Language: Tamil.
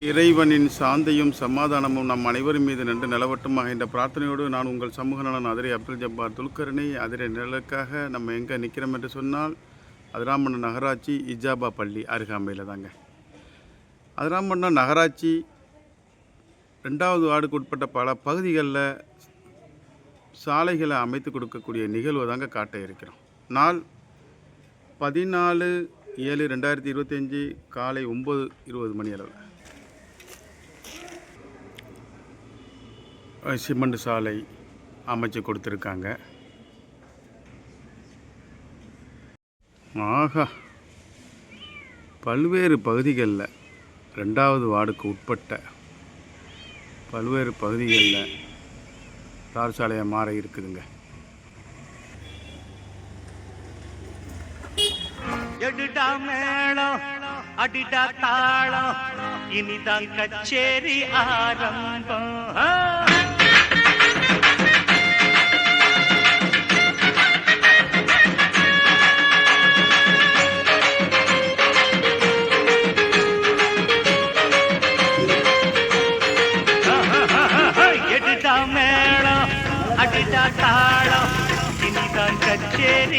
இறைவனின் சாந்தியும் சமாதானமும் நம் அனைவரும் மீது நின்று நிலவட்டுமாக என்ற பிரார்த்தனையோடு நான் உங்கள் சமூக நலன் அதிரை அப்துல் ஜப்பார் துல்கர்னி அதிரை நிழலுக்காக நம்ம எங்கே நிற்கிறோம் என்று சொன்னால் அதிராம்பட்டினம் நகராட்சி இஜாபா பள்ளி அருகாமையில் தாங்க. அதிராம்பட்டினம் நகராட்சி 2வது வார்டுக்கு உட்பட்ட பல பகுதிகளில் சாலைகளை அமைத்து கொடுக்கக்கூடிய நிகழ்வு தாங்க காட்ட இருக்கிறோம். நாள் 14/7/2025 காலை 9:20 மணி அளவில் சிமெண்ட் சாலை அமைச்சு கொடுத்துருக்காங்க. ஆகா, பல்வேறு பகுதிகளில் 2வது வார்டுக்கு உட்பட்ட பல்வேறு பகுதிகளில் தார் சாலையாக மாற இருக்குதுங்க. எடுடா மேளம் அடிடா தாளம் இனிதான் கச்சேரி ஆரம்பம். எடுடா மேளம் அடிடா தாளம் இனிதான் கச்சேரி